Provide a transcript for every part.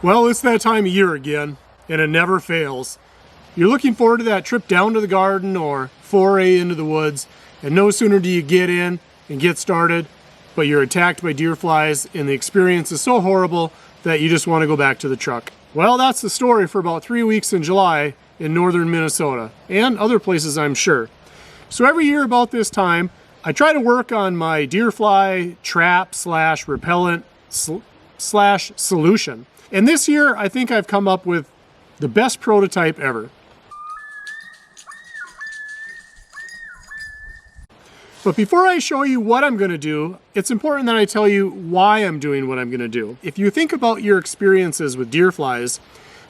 Well, it's that time of year again, and it never fails. You're looking forward to that trip down to the garden or foray into the woods, and no sooner do you get in and get started, but you're attacked by deer flies, and the experience is so horrible that you just want to go back to the truck. Well, that's the story for about 3 weeks in July in northern Minnesota, and other places I'm sure. So every year about this time, I try to work on my deer fly trap / repellent / solution. And this year, I think I've come up with the best prototype ever. But before I show you what I'm going to do, it's important that I tell you why I'm doing what I'm going to do. If you think about your experiences with deer flies,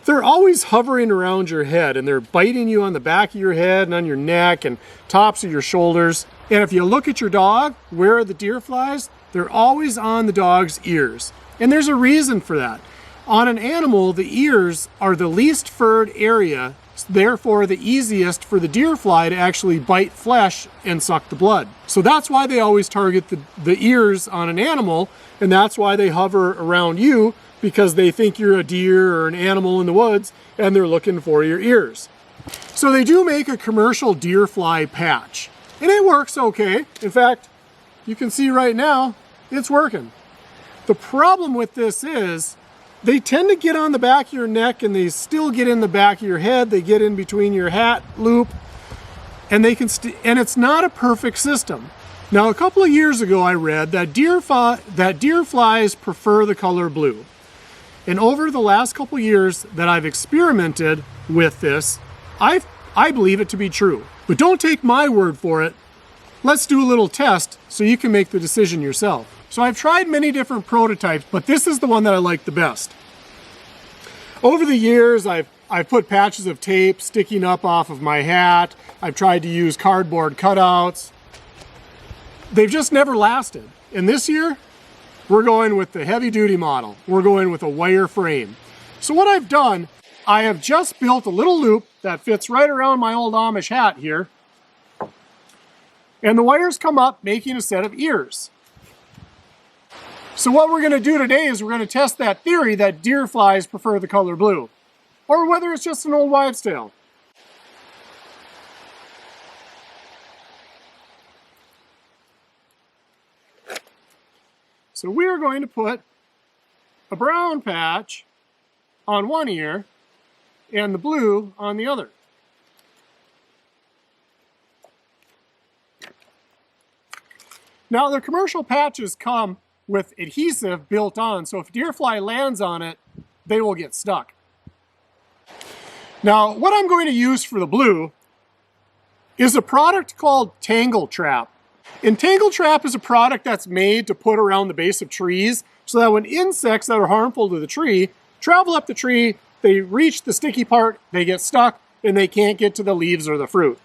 they're always hovering around your head, and they're biting you on the back of your head and on your neck and tops of your shoulders. And if you look at your dog, where are the deer flies? They're always on the dog's ears. And there's a reason for that. On an animal, the ears are the least furred area, therefore the easiest for the deer fly to actually bite flesh and suck the blood. So that's why they always target the ears on an animal, and that's why they hover around you, because they think you're a deer or an animal in the woods, and they're looking for your ears. So they do make a commercial deer fly patch, and it works okay. In fact, you can see right now, it's working. The problem with this is, they tend to get on the back of your neck, and they still get in the back of your head. They get in between your hat loop, and they can and it's not a perfect system. Now, a couple of years ago, I read that deer flies prefer the color blue. And over the last couple of years that I've experimented with this, I believe it to be true. But don't take my word for it. Let's do a little test so you can make the decision yourself. So I've tried many different prototypes, but this is the one that I like the best. Over the years, I've put patches of tape sticking up off of my hat. I've tried to use cardboard cutouts. They've just never lasted. And this year, we're going with the heavy-duty model. We're going with a wire frame. So what I've done, I have just built a little loop that fits right around my old Amish hat here. And the wires come up, making a set of ears. So what we're going to do today is we're going to test that theory that deer flies prefer the color blue, or whether it's just an old wives' tale. So we are going to put a brown patch on one ear and the blue on the other. Now the commercial patches come with adhesive built on, so if a deer fly lands on it, they will get stuck. Now, what I'm going to use for the blue is a product called Tangle Trap. And Tangle Trap is a product that's made to put around the base of trees so that when insects that are harmful to the tree travel up the tree, they reach the sticky part, they get stuck, and they can't get to the leaves or the fruit.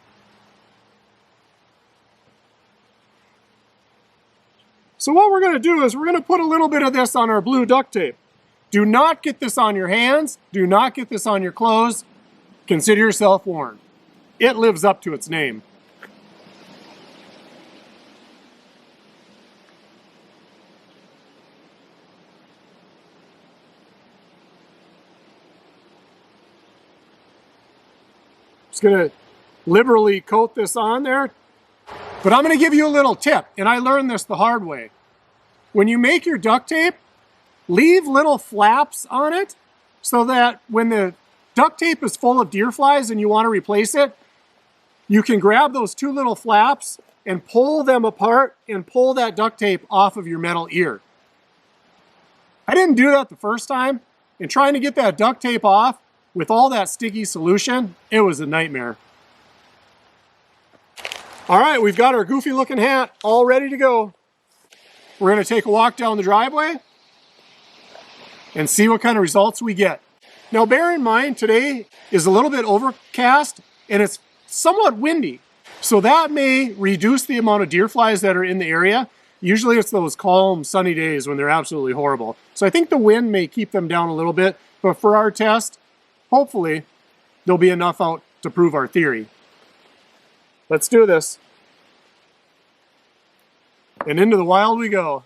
So what we're going to do is we're going to put a little bit of this on our blue duct tape. Do not get this on your hands. Do not get this on your clothes. Consider yourself warned. It lives up to its name. Just going to liberally coat this on there. But I'm going to give you a little tip, and I learned this the hard way. When you make your duct tape, leave little flaps on it so that when the duct tape is full of deer flies and you want to replace it, you can grab those two little flaps and pull them apart and pull that duct tape off of your metal ear. I didn't do that the first time, and trying to get that duct tape off with all that sticky solution, it was a nightmare. All right, we've got our goofy looking hat all ready to go. We're going to take a walk down the driveway and see what kind of results we get. Now bear in mind, today is a little bit overcast and it's somewhat windy. So that may reduce the amount of deer flies that are in the area. Usually it's those calm, sunny days when they're absolutely horrible. So I think the wind may keep them down a little bit, but for our test, hopefully there'll be enough out to prove our theory. Let's do this. And into the wild we go.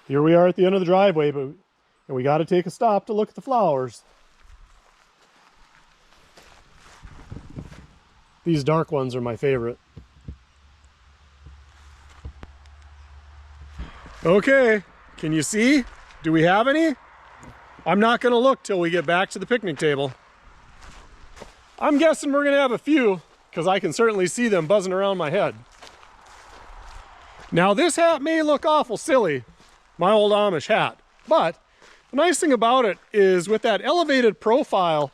Here we are at the end of the driveway, but And we got to take a stop to look at the flowers. These dark ones are my favorite. Okay, can you see? Do we have any? I'm not going to look till we get back to the picnic table. I'm guessing we're going to have a few, because I can certainly see them buzzing around my head. Now this hat may look awful silly, my old Amish hat, but the nice thing about it is with that elevated profile,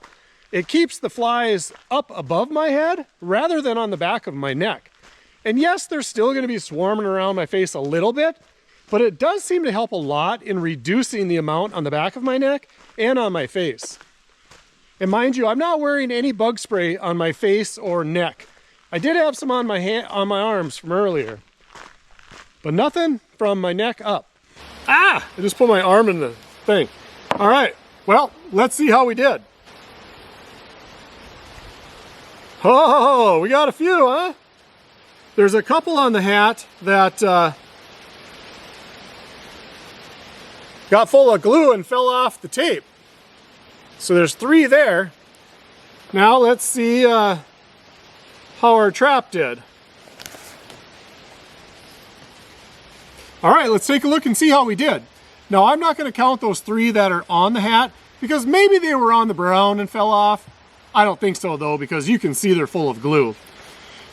it keeps the flies up above my head rather than on the back of my neck. And yes, they're still going to be swarming around my face a little bit, but it does seem to help a lot in reducing the amount on the back of my neck and on my face. And mind you, I'm not wearing any bug spray on my face or neck. I did have some on my arms from earlier, but nothing from my neck up. Ah! I just put my arm in the thing. All right, well, let's see how we did. Oh, we got a few, huh? There's a couple on the hat that got full of glue and fell off the tape. So there's 3 there. Now let's see how our trap did. All right, let's take a look and see how we did. Now I'm not going to count those 3 that are on the hat because maybe they were on the brown and fell off. I don't think so though, because you can see they're full of glue.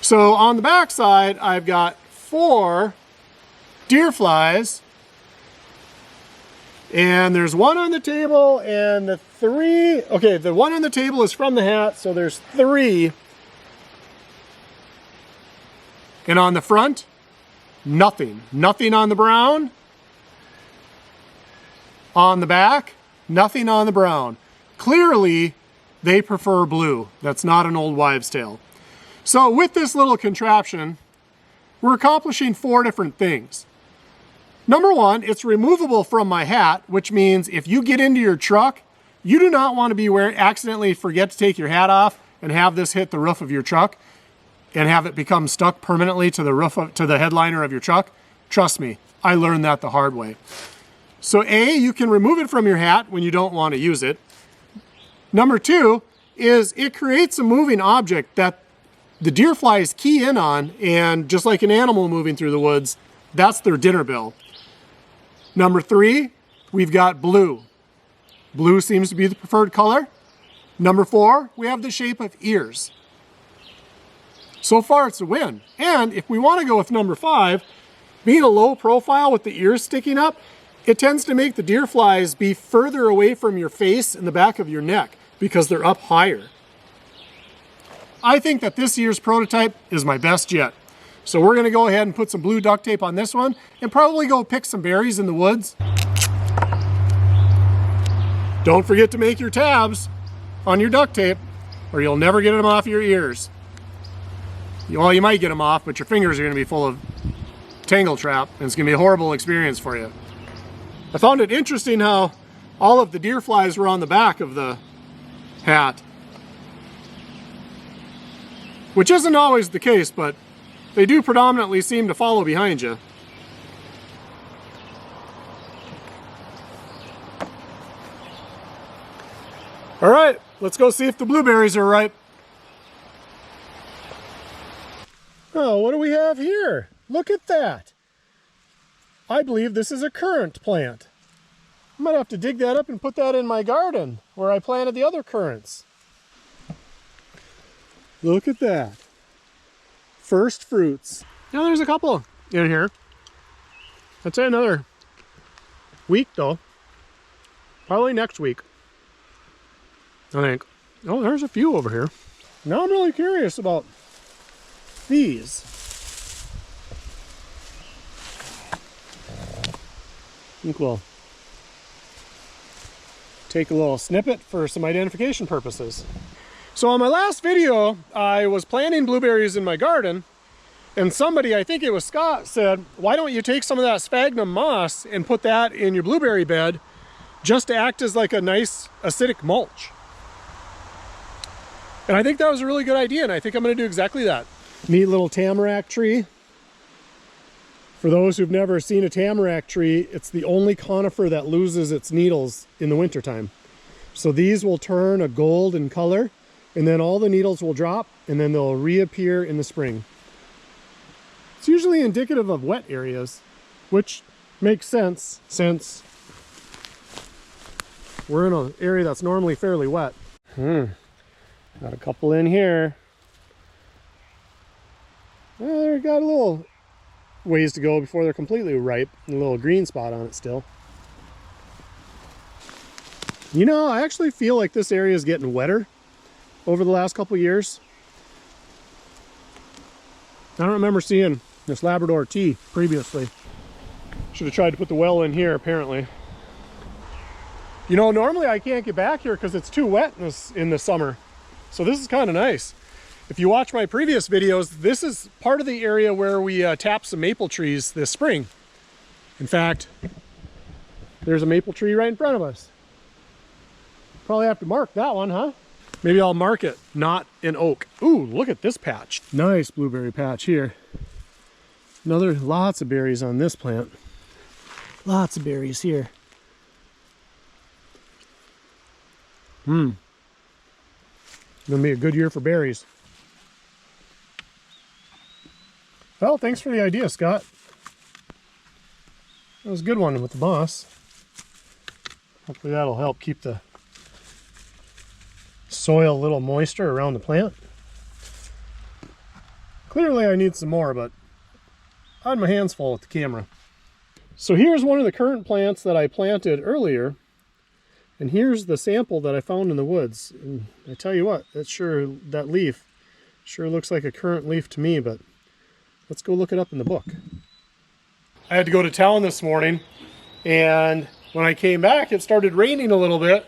So on the back side, I've got 4 deer flies. And there's 1 on the table and the 3, okay, the 1 on the table is from the hat, so there's 3. And on the front, nothing. Nothing on the brown. On the back, nothing on the brown. Clearly, they prefer blue. That's not an old wives' tale. So with this little contraption, we're accomplishing 4 different things. Number 1, it's removable from my hat, which means if you get into your truck, you do not want to be accidentally forget to take your hat off and have this hit the roof of your truck and have it become stuck permanently to the headliner of your truck. Trust me, I learned that the hard way. So A, you can remove it from your hat when you don't want to use it. Number 2 is it creates a moving object that the deer flies key in on, and just like an animal moving through the woods, that's their dinner bill. Number 3, we've got blue. Blue seems to be the preferred color. Number 4, we have the shape of ears. So far it's a win. And if we want to go with number 5, being a low profile with the ears sticking up, it tends to make the deer flies be further away from your face and the back of your neck because they're up higher. I think that this year's prototype is my best yet. So we're going to go ahead and put some blue duct tape on this one and probably go pick some berries in the woods. Don't forget to make your tabs on your duct tape or you'll never get them off your ears. Well, you might get them off, but your fingers are going to be full of Tangle trap and it's going to be a horrible experience for you. I found it interesting how all of the deer flies were on the back of the hat, which isn't always the case, but they do predominantly seem to follow behind you. All right, let's go see if the blueberries are ripe. Oh, what do we have here? Look at that. I believe this is a currant plant. I might have to dig that up and put that in my garden where I planted the other currants. Look at that. First fruits. Now there's a couple in here. I'd say another week though. Probably next week, I think. Oh, there's a few over here. Now I'm really curious about these. I think we'll take a little snippet for some identification purposes. So on my last video, I was planting blueberries in my garden, and somebody, I think it was Scott, said, why don't you take some of that sphagnum moss and put that in your blueberry bed just to act as like a nice acidic mulch. And I think that was a really good idea, and I think I'm going to do exactly that. Neat little tamarack tree. For those who've never seen a tamarack tree, it's the only conifer that loses its needles in the wintertime. So these will turn a gold in color, and then all the needles will drop, and then they'll reappear in the spring. It's usually indicative of wet areas, which makes sense since we're in an area that's normally fairly wet. Got a couple in here. Well, they've got a little ways to go before they're completely ripe. A little green spot on it still. You know, I actually feel like this area is getting wetter over the last couple years. I don't remember seeing this Labrador tea previously. Should have tried to put the well in here, apparently. You know, normally I can't get back here because it's too wet in the summer. So this is kind of nice. If you watch my previous videos, this is part of the area where we tapped some maple trees this spring. In fact, there's a maple tree right in front of us. Probably have to mark that one, huh? Maybe I'll mark it, not an oak. Ooh, look at this patch. Nice blueberry patch here. Lots of berries on this plant. Lots of berries here. Gonna be a good year for berries. Well, thanks for the idea, Scott. That was a good one with the moss. Hopefully that'll help keep the soil a little moister around the plant. Clearly I need some more, but I had my hands full with the camera. So here's one of the currant plants that I planted earlier. And here's the sample that I found in the woods. And I tell you what, that leaf sure looks like a currant leaf to me, but let's go look it up in the book. I had to go to town this morning, and when I came back, it started raining a little bit,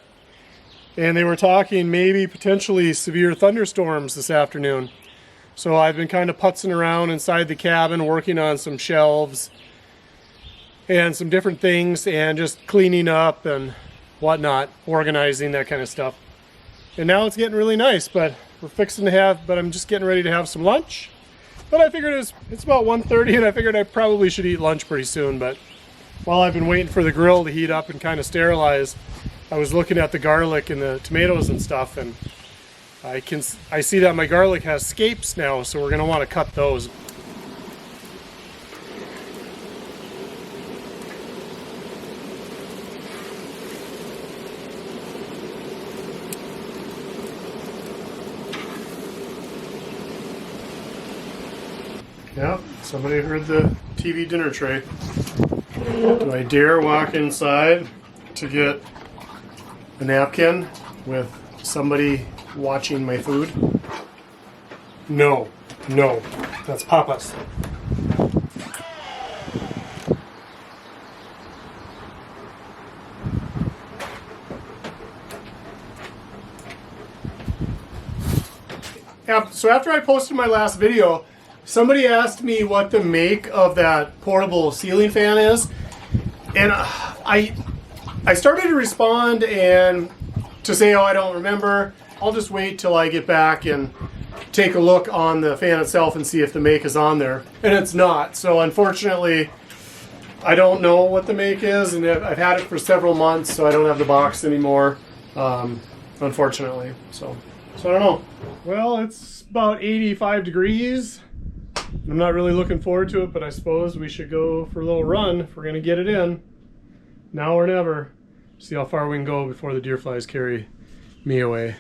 and they were talking maybe potentially severe thunderstorms this afternoon. So I've been kind of putzing around inside the cabin, working on some shelves and some different things, and just cleaning up and whatnot, organizing, that kind of stuff. And now it's getting really nice, but I'm just getting ready to have some lunch. But I figured it's about 1:30, and I figured I probably should eat lunch pretty soon. But while I've been waiting for the grill to heat up and kind of sterilize, I was looking at the garlic and the tomatoes and stuff, and I see that my garlic has scapes now, so we're going to want to cut those. Yeah, somebody heard the TV dinner tray. Do I dare walk inside to get a napkin with somebody watching my food? No, that's Papa's. Yeah, so after I posted my last video, somebody asked me what the make of that portable ceiling fan is, and I started to respond and to say, oh, I don't remember. I'll just wait till I get back and take a look on the fan itself and see if the make is on there. And it's not, so unfortunately I don't know what the make is, and I've had it for several months, so I don't have the box anymore, unfortunately. So I don't know. Well, it's about 85 degrees. I'm not really looking forward to it, but I suppose we should go for a little run if we're going to get it in. Now or never. See how far we can go before the deer flies carry me away.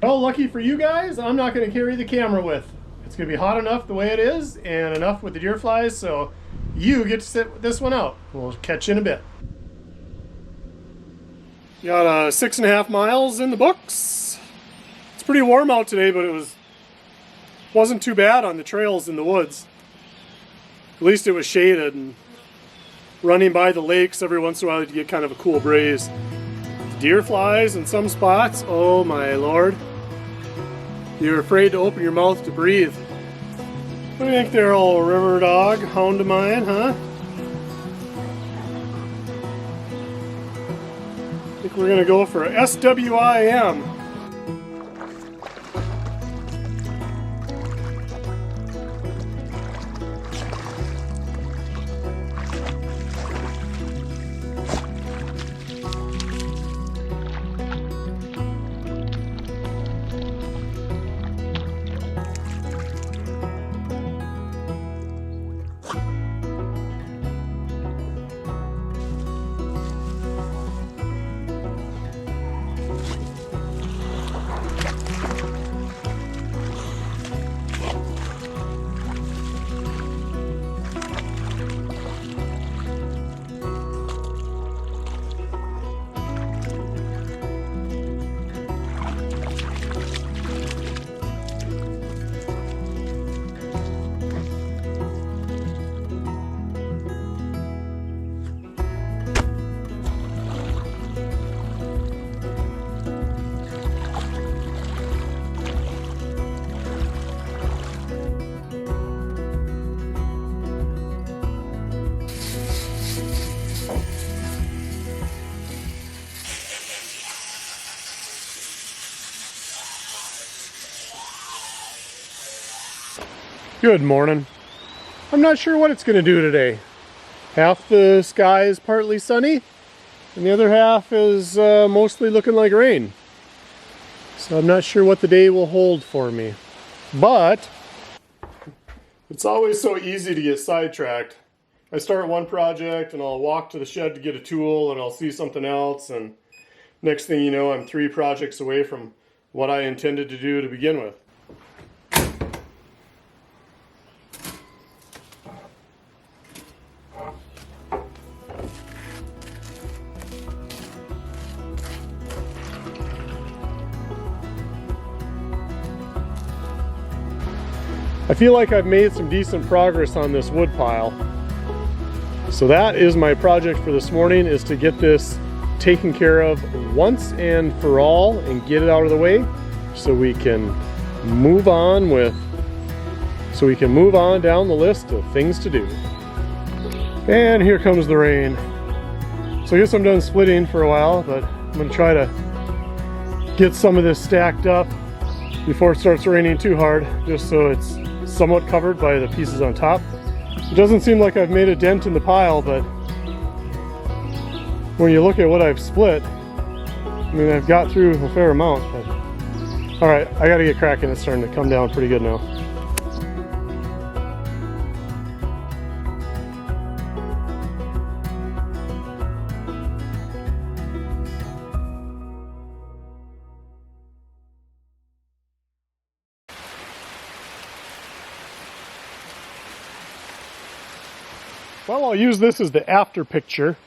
Well, lucky for you guys, I'm not going to carry the camera with. It's going to be hot enough the way it is, and enough with the deer flies, so you get to sit this one out. We'll catch you in a bit. Got 6.5 miles in the books. It's pretty warm out today, but it wasn't too bad on the trails in the woods. At least it was shaded, and running by the lakes every once in a while you get kind of a cool breeze. Deer flies in some spots, oh my lord. You're afraid to open your mouth to breathe. What do you think there, old river dog, hound of mine, huh? I think we're gonna go for a SWIM. Good morning. I'm not sure what it's going to do today. Half the sky is partly sunny, and the other half is mostly looking like rain. So I'm not sure what the day will hold for me. But it's always so easy to get sidetracked. I start one project and I'll walk to the shed to get a tool and I'll see something else, and next thing you know, I'm 3 projects away from what I intended to do to begin with. I feel like I've made some decent progress on this wood pile. So that is my project for this morning, is to get this taken care of once and for all and get it out of the way so we can move on down the list of things to do. And here comes the rain. So I guess I'm done splitting for a while, but I'm going to try to get some of this stacked up before it starts raining too hard, just so it's somewhat covered by the pieces on top. It doesn't seem like I've made a dent in the pile, but when you look at what I've split, I mean, I've got through a fair amount. But all right, I got to get cracking. It's starting to come down pretty good now. Well, I'll use this as the after picture.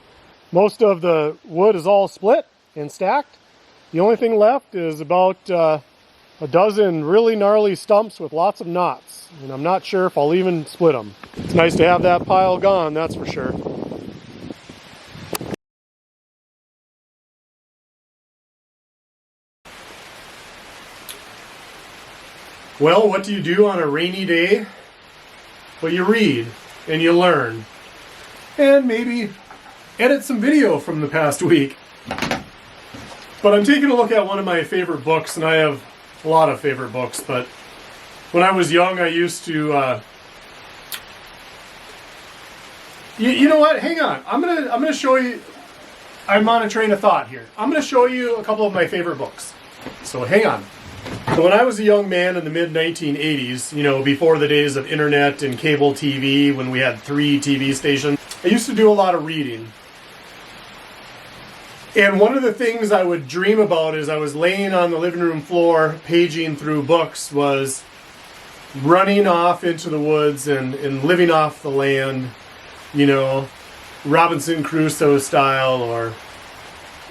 Most of the wood is all split and stacked. The only thing left is about a dozen really gnarly stumps with lots of knots. And I'm not sure if I'll even split them. It's nice to have that pile gone, that's for sure. Well, what do you do on a rainy day? Well, you read and you learn. And maybe edit some video from the past week. But I'm taking a look at one of my favorite books, and I have a lot of favorite books, but when I was young I used to you know what, hang on, I'm gonna show you, I'm on a train of thought here. I'm gonna show you a couple of my favorite books, so hang on. So when I was a young man in the mid-1980s, you know, before the days of internet and cable TV, when we had 3 TV stations, I used to do a lot of reading. And one of the things I would dream about as I was laying on the living room floor, paging through books, was running off into the woods and living off the land, you know, Robinson Crusoe style, or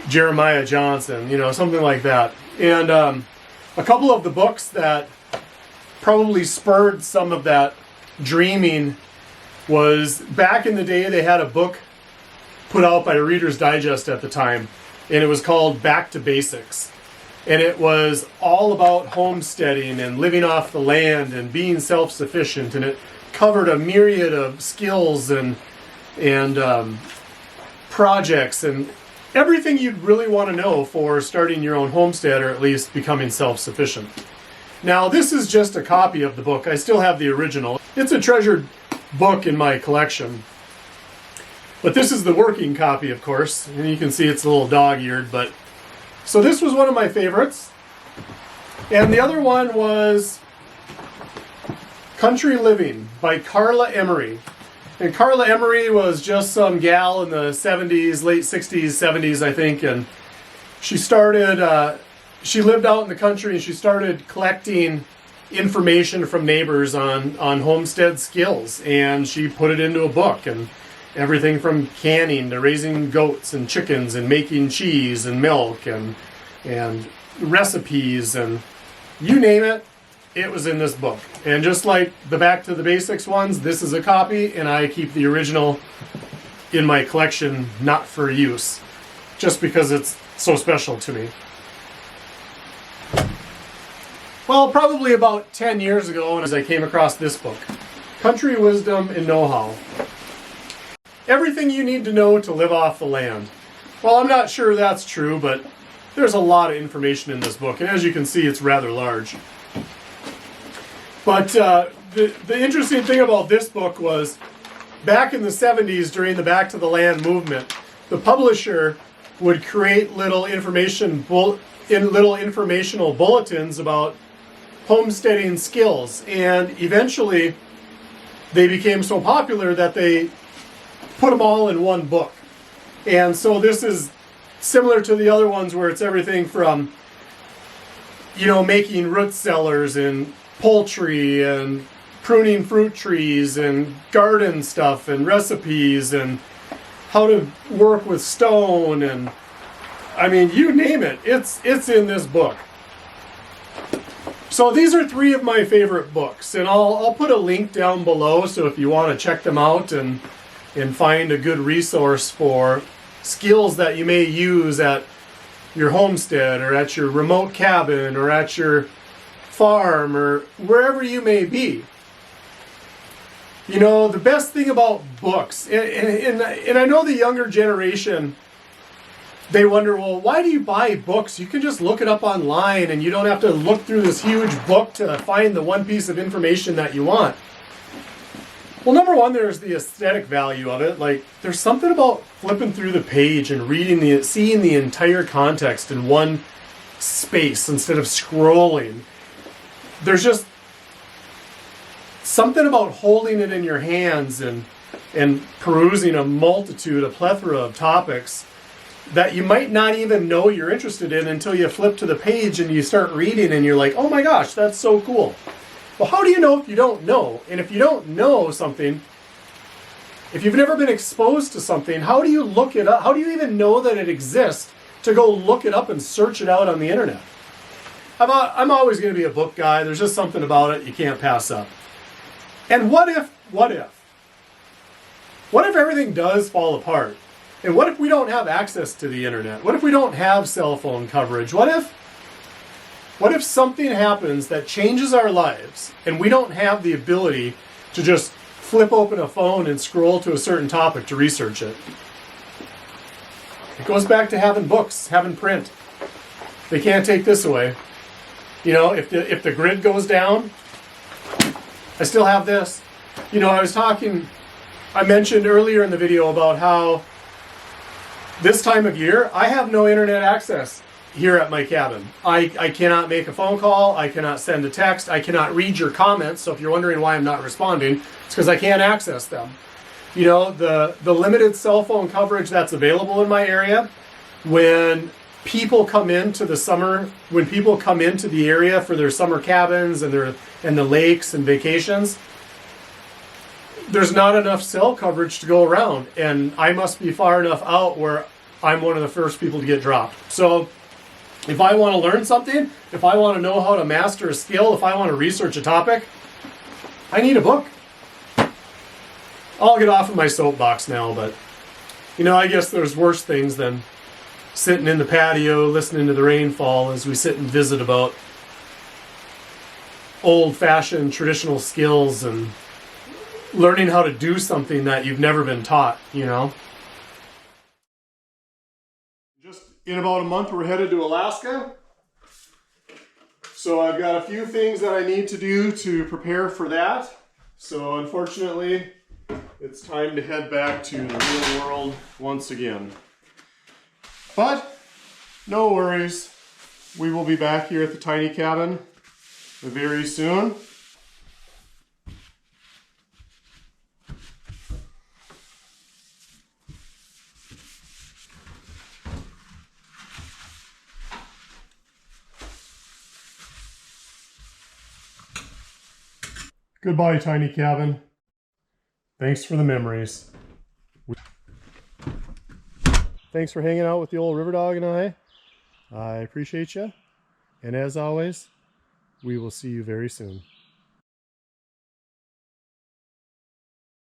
Jeremiah Johnson, you know, something like that. And a couple of the books that probably spurred some of that dreaming was, back in the day they had a book put out by Reader's Digest at the time, and it was called Back to Basics. And it was all about homesteading and living off the land and being self-sufficient. And it covered a myriad of skills and projects and everything you'd really want to know for starting your own homestead, or at least becoming self-sufficient. Now, this is just a copy of the book. I still have the original. It's a treasured book in my collection. But this is the working copy, of course. And you can see it's a little dog-eared, but... So this was one of my favorites. And the other one was Country Living by Carla Emery. And Carla Emery was just some gal in the 70s, late 60s, 70s, I think. And she started, she lived out in the country and she started collecting information from neighbors on homestead skills. And she put it into a book. And everything from canning to raising goats and chickens and making cheese and milk and recipes and you name it, it was in this book. And just like the Back to the Basics ones, this is a copy and I keep the original in my collection, not for use, just because it's so special to me. Well, probably about 10 years ago, as I came across this book, Country Wisdom and Know-How. Everything you need to know to live off the land. Well, I'm not sure that's true, but there's a lot of information in this book, and as you can see, it's rather large. But the interesting thing about this book was, back in the 70s, during the Back to the Land movement, the publisher would create little informational bulletins about homesteading skills, and eventually they became so popular that they put them all in one book. And so this is similar to the other ones where it's everything from, you know, making root cellars and poultry and pruning fruit trees and garden stuff and recipes and how to work with stone, and I mean, you name it, it's in this book. So these are three of my favorite books, and I'll put a link down below, so if you want to check them out and find a good resource for skills that you may use at your homestead or at your remote cabin or at your farm or wherever you may be. You know, the best thing about books, and I know the younger generation, they wonder, well, why do you buy books? You can just look it up online and you don't have to look through this huge book to find the one piece of information that you want. Well, number one, there's the aesthetic value of it. Like, there's something about flipping through the page and seeing the entire context in one space instead of scrolling. There's just something about holding it in your hands and perusing a plethora of topics that you might not even know you're interested in until you flip to the page and you start reading and you're like, oh my gosh, that's so cool. Well, how do you know if you don't know? And if you don't know something, if you've never been exposed to something, how do you look it up? How do you even know that it exists to go look it up and search it out on the internet? I'm always going to be a book guy. There's just something about it you can't pass up. And what if everything does fall apart? And what if we don't have access to the internet? What if we don't have cell phone coverage? What if something happens that changes our lives and we don't have the ability to just flip open a phone and scroll to a certain topic to research it? It goes back to having books, having print. They can't take this away. You know, if the grid goes down, I still have this. You know, I mentioned earlier in the video about how this time of year, I have no internet access here at my cabin. I cannot make a phone call, I cannot send a text, I cannot read your comments, so if you're wondering why I'm not responding, it's because I can't access them. You know, the limited cell phone coverage that's available in my area, when people come into the area for their summer cabins and the lakes and vacations, there's not enough cell coverage to go around, and I must be far enough out where I'm one of the first people to get dropped. So if I want to learn something, if I want to know how to master a skill, if I want to research a topic, I need a book. I'll get off of my soapbox now, but you know, I guess there's worse things than sitting in the patio, listening to the rainfall as we sit and visit about old-fashioned traditional skills and learning how to do something that you've never been taught, you know. Just in about a month, we're headed to Alaska. So I've got a few things that I need to do to prepare for that. So unfortunately, it's time to head back to the real world once again. But no worries. We will be back here at the tiny cabin very soon. Goodbye, tiny cabin. Thanks for the memories. Thanks for hanging out with the old river dog and I appreciate you. And as always, we will see you very soon.